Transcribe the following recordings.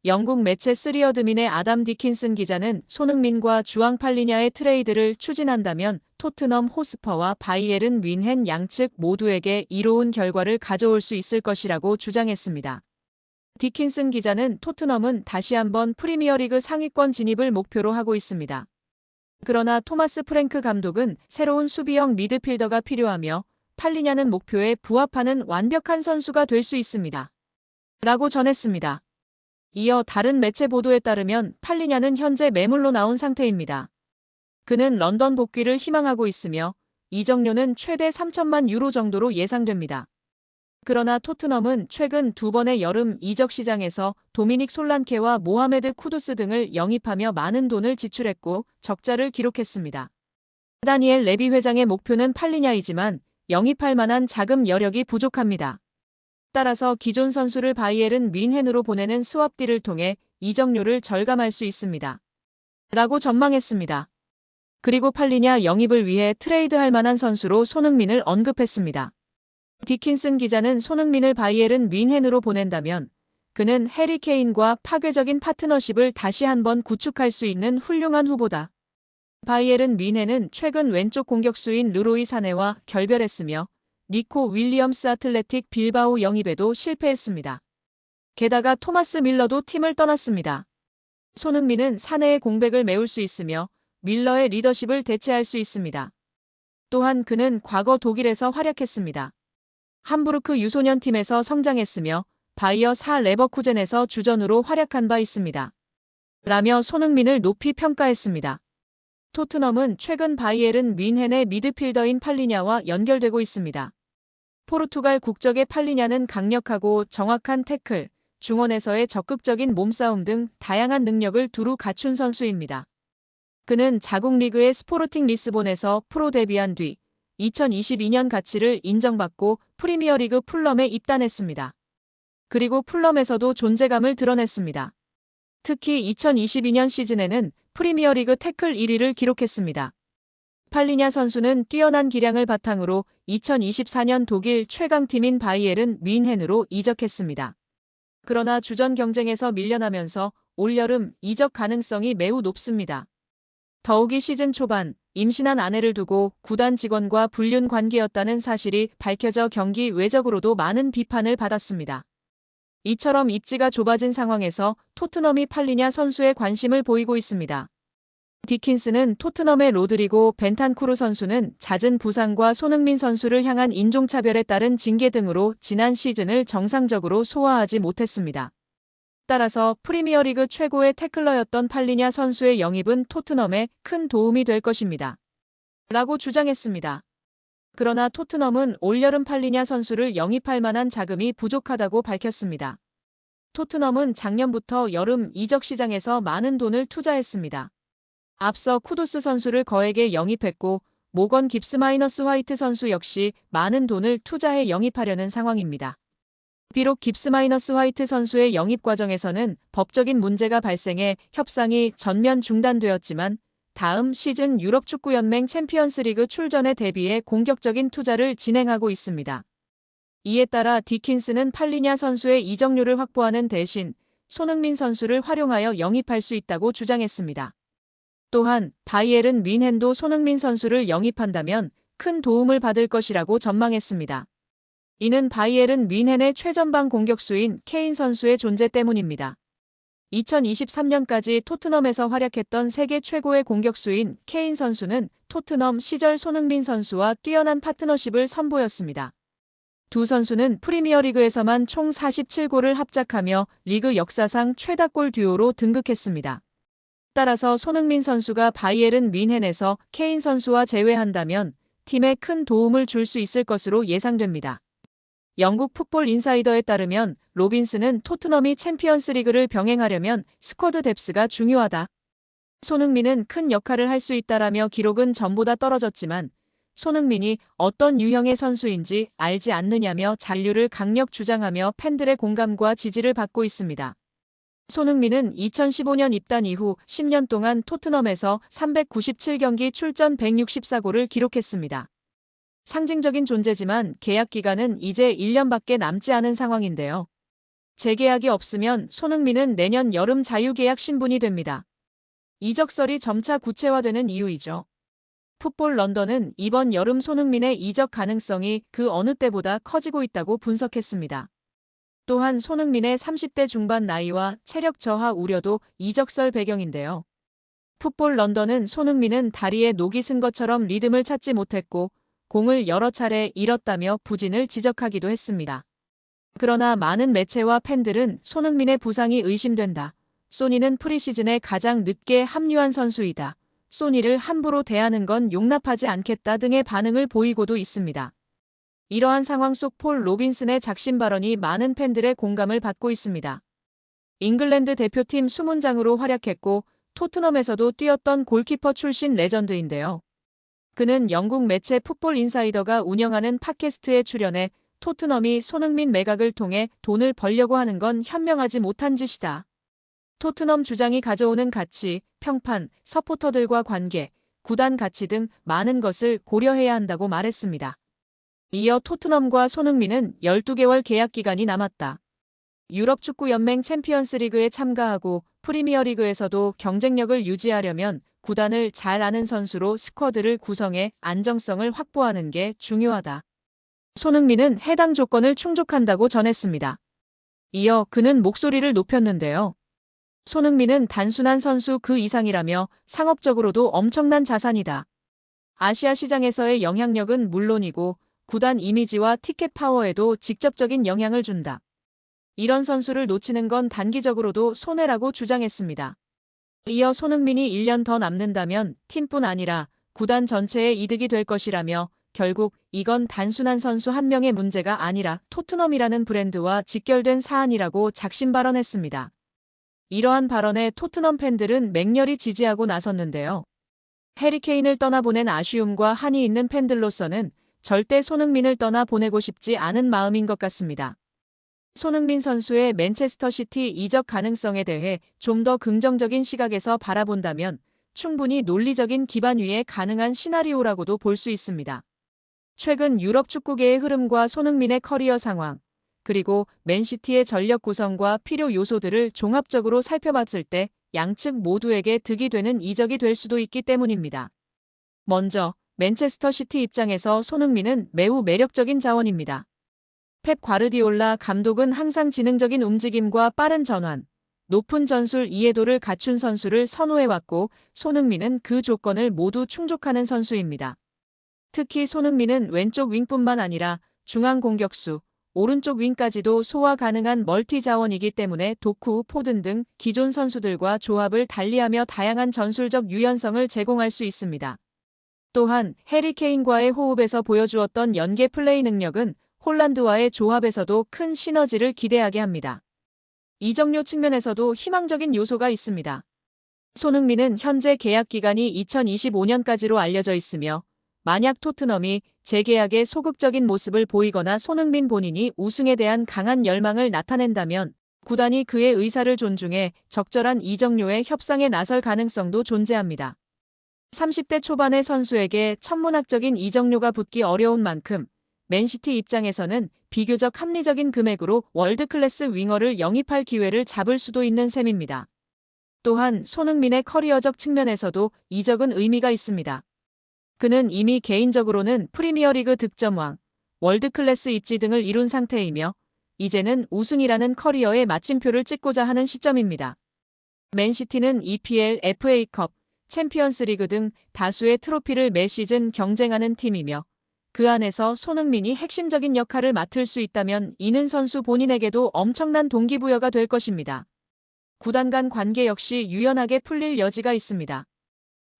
영국 매체 쓰리어드민의 아담 디킨슨 기자는 손흥민과 주앙 팔리냐의 트레이드를 추진한다면 토트넘 호스퍼와 바이에른 뮌헨 양측 모두에게 이로운 결과를 가져올 수 있을 것이라고 주장했습니다. 디킨슨 기자는 토트넘은 다시 한번 프리미어리그 상위권 진입을 목표로 하고 있습니다. 그러나 토마스 프랭크 감독은 새로운 수비형 미드필더가 필요하며 팔리냐는 목표에 부합하는 완벽한 선수가 될 수 있습니다. 라고 전했습니다. 이어 다른 매체 보도에 따르면 팔리냐는 현재 매물로 나온 상태입니다. 그는 런던 복귀를 희망하고 있으며 이적료는 최대 3천만 유로 정도로 예상됩니다. 그러나 토트넘은 최근 두 번의 여름 이적 시장에서 도미닉 솔란케와 모하메드 쿠두스 등을 영입하며 많은 돈을 지출했고 적자를 기록했습니다. 다니엘 레비 회장의 목표는 팔리냐이지만 영입할 만한 자금 여력이 부족합니다. 따라서 기존 선수를 바이에른 뮌헨으로 보내는 스왑딜을 통해 이적료를 절감할 수 있습니다. 라고 전망했습니다. 그리고 팔리냐 영입을 위해 트레이드할 만한 선수로 손흥민을 언급했습니다. 디킨슨 기자는 손흥민을 바이에른 뮌헨으로 보낸다면 그는 해리 케인과 파괴적인 파트너십을 다시 한번 구축할 수 있는 훌륭한 후보다. 바이에른 뮌헨은 최근 왼쪽 공격수인 르로이 사네와 결별했으며 니코 윌리엄스 아틀레틱 빌바오 영입에도 실패했습니다. 게다가 토마스 밀러도 팀을 떠났습니다. 손흥민은 사내의 공백을 메울 수 있으며 밀러의 리더십을 대체할 수 있습니다. 또한 그는 과거 독일에서 활약했습니다. 함부르크 유소년 팀에서 성장했으며 바이어 사 레버쿠젠에서 주전으로 활약한 바 있습니다. 라며 손흥민을 높이 평가했습니다. 토트넘은 최근 바이에른 뮌헨의 미드필더인 팔리냐와 연결되고 있습니다. 포르투갈 국적의 팔리냐는 강력하고 정확한 태클, 중원에서의 적극적인 몸싸움 등 다양한 능력을 두루 갖춘 선수입니다. 그는 자국 리그의 스포르팅 리스본에서 프로 데뷔한 뒤 2022년 가치를 인정받고 프리미어리그 풀럼에 입단했습니다. 그리고 풀럼에서도 존재감을 드러냈습니다. 특히 2022년 시즌에는 프리미어리그 태클 1위를 기록했습니다. 팔리냐 선수는 뛰어난 기량을 바탕으로 2024년 독일 최강팀인 바이에른 뮌헨으로 이적했습니다. 그러나 주전 경쟁에서 밀려나면서 올여름 이적 가능성이 매우 높습니다. 더욱이 시즌 초반 임신한 아내를 두고 구단 직원과 불륜 관계였다는 사실이 밝혀져 경기 외적으로도 많은 비판을 받았습니다. 이처럼 입지가 좁아진 상황에서 토트넘이 팔리냐 선수에 관심을 보이고 있습니다. 디킨스는 토트넘의 로드리고 벤탄쿠르 선수는 잦은 부상과 손흥민 선수를 향한 인종차별에 따른 징계 등으로 지난 시즌을 정상적으로 소화하지 못했습니다. 따라서 프리미어리그 최고의 태클러였던 팔리냐 선수의 영입은 토트넘에 큰 도움이 될 것입니다. 라고 주장했습니다. 그러나 토트넘은 올여름 팔리냐 선수를 영입할 만한 자금이 부족하다고 밝혔습니다. 토트넘은 작년부터 여름 이적 시장에서 많은 돈을 투자했습니다. 앞서 쿠두스 선수를 거액에 영입했고 모건 깁스 마이너스 화이트 선수 역시 많은 돈을 투자해 영입하려는 상황입니다. 비록 깁스 마이너스 화이트 선수의 영입 과정에서는 법적인 문제가 발생해 협상이 전면 중단되었지만 다음 시즌 유럽축구연맹 챔피언스리그 출전에 대비해 공격적인 투자를 진행하고 있습니다. 이에 따라 디킨스는 팔리냐 선수의 이적료를 확보하는 대신 손흥민 선수를 활용하여 영입할 수 있다고 주장했습니다. 또한 바이에른 뮌헨도 손흥민 선수를 영입한다면 큰 도움을 받을 것이라고 전망했습니다. 이는 바이에른 뮌헨의 최전방 공격수인 케인 선수의 존재 때문입니다. 2023년까지 토트넘에서 활약했던 세계 최고의 공격수인 케인 선수는 토트넘 시절 손흥민 선수와 뛰어난 파트너십을 선보였습니다. 두 선수는 프리미어리그에서만 총 47골을 합작하며 리그 역사상 최다골 듀오로 등극했습니다. 따라서 손흥민 선수가 바이에른 뮌헨에서 케인 선수와 재회한다면 팀에 큰 도움을 줄 수 있을 것으로 예상됩니다. 영국 풋볼 인사이더에 따르면 로빈스는 토트넘이 챔피언스리그를 병행하려면 스쿼드 뎁스가 중요하다. 손흥민은 큰 역할을 할 수 있다라며 기록은 전보다 떨어졌지만 손흥민이 어떤 유형의 선수인지 알지 않느냐며 잔류를 강력 주장하며 팬들의 공감과 지지를 받고 있습니다. 손흥민은 2015년 입단 이후 10년 동안 토트넘에서 397경기 출전 164골을 기록했습니다. 상징적인 존재지만 계약 기간은 이제 1년밖에 남지 않은 상황인데요. 재계약이 없으면 손흥민은 내년 여름 자유계약 신분이 됩니다. 이적설이 점차 구체화되는 이유이죠. 풋볼 런던은 이번 여름 손흥민의 이적 가능성이 그 어느 때보다 커지고 있다고 분석했습니다. 또한 손흥민의 30대 중반 나이와 체력 저하 우려도 이적설 배경인데요. 풋볼 런던은 손흥민은 다리에 녹이 쓴 것처럼 리듬을 찾지 못했고 공을 여러 차례 잃었다며 부진을 지적하기도 했습니다. 그러나 많은 매체와 팬들은 손흥민의 부상이 의심된다. 소니는 프리시즌에 가장 늦게 합류한 선수이다. 소니를 함부로 대하는 건 용납하지 않겠다 등의 반응을 보이고도 있습니다. 이러한 상황 속 폴 로빈슨의 작심 발언이 많은 팬들의 공감을 받고 있습니다. 잉글랜드 대표팀 수문장으로 활약했고 토트넘에서도 뛰었던 골키퍼 출신 레전드인데요. 그는 영국 매체 풋볼 인사이더가 운영하는 팟캐스트에 출연해 토트넘이 손흥민 매각을 통해 돈을 벌려고 하는 건 현명하지 못한 짓이다. 토트넘 주장이 가져오는 가치, 평판, 서포터들과 관계, 구단 가치 등 많은 것을 고려해야 한다고 말했습니다. 이어 토트넘과 손흥민은 12개월 계약 기간이 남았다. 유럽축구연맹 챔피언스리그에 참가하고 프리미어리그에서도 경쟁력을 유지하려면 구단을 잘 아는 선수로 스쿼드를 구성해 안정성을 확보하는 게 중요하다. 손흥민은 해당 조건을 충족한다고 전했습니다. 이어 그는 목소리를 높였는데요. 손흥민은 단순한 선수 그 이상이라며 상업적으로도 엄청난 자산이다. 아시아 시장에서의 영향력은 물론이고 구단 이미지와 티켓 파워에도 직접적인 영향을 준다. 이런 선수를 놓치는 건 단기적으로도 손해라고 주장했습니다. 이어 손흥민이 1년 더 남는다면 팀뿐 아니라 구단 전체의 이득이 될 것이라며 결국 이건 단순한 선수 한 명의 문제가 아니라 토트넘이라는 브랜드와 직결된 사안이라고 작심 발언했습니다. 이러한 발언에 토트넘 팬들은 맹렬히 지지하고 나섰는데요. 해리 케인을 떠나보낸 아쉬움과 한이 있는 팬들로서는 절대 손흥민을 떠나 보내고 싶지 않은 마음인 것 같습니다. 손흥민 선수의 맨체스터 시티 이적 가능성에 대해 좀 더 긍정적인 시각에서 바라본다면 충분히 논리적인 기반 위에 가능한 시나리오라고도 볼 수 있습니다. 최근 유럽 축구계의 흐름과 손흥민의 커리어 상황, 그리고 맨시티의 전력 구성과 필요 요소들을 종합적으로 살펴봤을 때 양측 모두에게 득이 되는 이적이 될 수도 있기 때문입니다. 먼저 맨체스터 시티 입장에서 손흥민은 매우 매력적인 자원입니다. 펩 과르디올라 감독은 항상 지능적인 움직임과 빠른 전환, 높은 전술 이해도를 갖춘 선수를 선호해왔고 손흥민은 그 조건을 모두 충족하는 선수입니다. 특히 손흥민은 왼쪽 윙뿐만 아니라 중앙 공격수, 오른쪽 윙까지도 소화 가능한 멀티 자원이기 때문에 도쿠, 포든 등 기존 선수들과 조합을 달리하며 다양한 전술적 유연성을 제공할 수 있습니다. 또한 해리 케인과의 호흡에서 보여주었던 연계 플레이 능력은 홀란드와의 조합에서도 큰 시너지를 기대하게 합니다. 이적료 측면에서도 희망적인 요소가 있습니다. 손흥민은 현재 계약 기간이 2025년까지로 알려져 있으며 만약 토트넘이 재계약에 소극적인 모습을 보이거나 손흥민 본인이 우승에 대한 강한 열망을 나타낸다면 구단이 그의 의사를 존중해 적절한 이적료의 협상에 나설 가능성도 존재합니다. 30대 초반의 선수에게 천문학적인 이적료가 붙기 어려운 만큼 맨시티 입장에서는 비교적 합리적인 금액으로 월드클래스 윙어를 영입할 기회를 잡을 수도 있는 셈입니다. 또한 손흥민의 커리어적 측면에서도 이적은 의미가 있습니다. 그는 이미 개인적으로는 프리미어리그 득점왕, 월드클래스 입지 등을 이룬 상태이며 이제는 우승이라는 커리어의 마침표를 찍고자 하는 시점입니다. 맨시티는 EPL, FA컵, 챔피언스리그 등 다수의 트로피를 매 시즌 경쟁하는 팀이며 그 안에서 손흥민이 핵심적인 역할을 맡을 수 있다면 이는 선수 본인에게도 엄청난 동기부여가 될 것입니다. 구단 간 관계 역시 유연하게 풀릴 여지가 있습니다.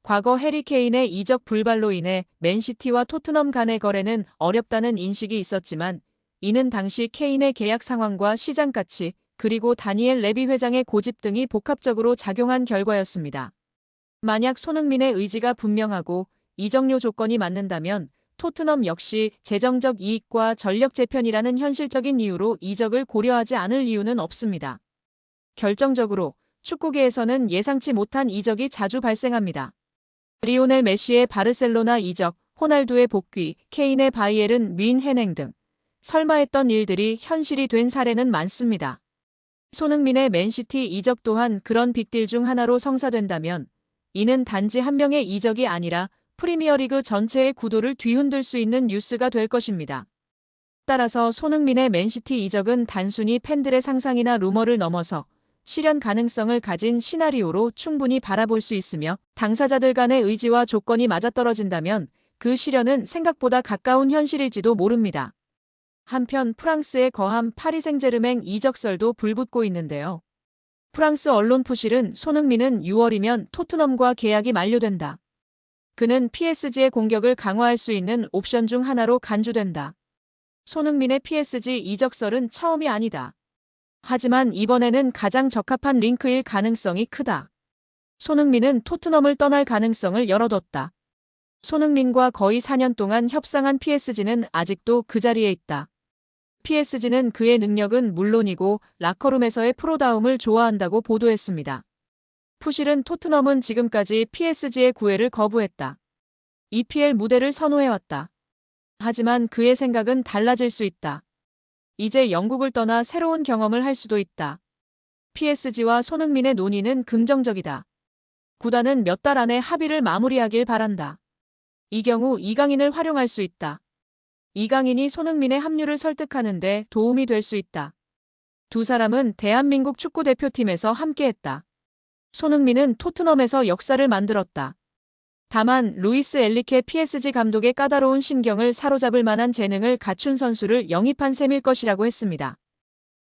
과거 해리 케인의 이적 불발로 인해 맨시티와 토트넘 간의 거래는 어렵다는 인식이 있었지만 이는 당시 케인의 계약 상황과 시장 가치 그리고 다니엘 레비 회장의 고집 등이 복합적으로 작용한 결과였습니다. 만약 손흥민의 의지가 분명하고 이적료 조건이 맞는다면 토트넘 역시 재정적 이익과 전력 재편이라는 현실적인 이유로 이적을 고려하지 않을 이유는 없습니다. 결정적으로 축구계에서는 예상치 못한 이적이 자주 발생합니다. 리오넬 메시의 바르셀로나 이적, 호날두의 복귀, 케인의 바이에른 뮌헨행 등 설마 했던 일들이 현실이 된 사례는 많습니다. 손흥민의 맨시티 이적 또한 그런 빅딜 중 하나로 성사된다면 이는 단지 한 명의 이적이 아니라 프리미어리그 전체의 구도를 뒤흔들 수 있는 뉴스가 될 것입니다. 따라서 손흥민의 맨시티 이적은 단순히 팬들의 상상이나 루머를 넘어서 실현 가능성을 가진 시나리오로 충분히 바라볼 수 있으며 당사자들 간의 의지와 조건이 맞아떨어진다면 그 실현은 생각보다 가까운 현실일지도 모릅니다. 한편 프랑스의 거함 파리 생제르맹 이적설도 불붙고 있는데요. 프랑스 언론 푸실은 손흥민은 6월이면 토트넘과 계약이 만료된다. 그는 PSG의 공격을 강화할 수 있는 옵션 중 하나로 간주된다. 손흥민의 PSG 이적설은 처음이 아니다. 하지만 이번에는 가장 적합한 링크일 가능성이 크다. 손흥민은 토트넘을 떠날 가능성을 열어뒀다. 손흥민과 거의 4년 동안 협상한 PSG는 아직도 그 자리에 있다. PSG는 그의 능력은 물론이고 라커룸에서의 프로다움을 좋아한다고 보도했습니다. 푸실은 토트넘은 지금까지 PSG의 구애를 거부했다. EPL 무대를 선호해왔다. 하지만 그의 생각은 달라질 수 있다. 이제 영국을 떠나 새로운 경험을 할 수도 있다. PSG와 손흥민의 논의는 긍정적이다. 구단은 몇 달 안에 합의를 마무리하길 바란다. 이 경우 이강인을 활용할 수 있다. 이강인이 손흥민의 합류를 설득하는 데 도움이 될 수 있다. 두 사람은 대한민국 축구대표팀에서 함께했다. 손흥민은 토트넘에서 역사를 만들었다. 다만 루이스 엔리케 PSG 감독의 까다로운 심경을 사로잡을 만한 재능을 갖춘 선수를 영입한 셈일 것이라고 했습니다.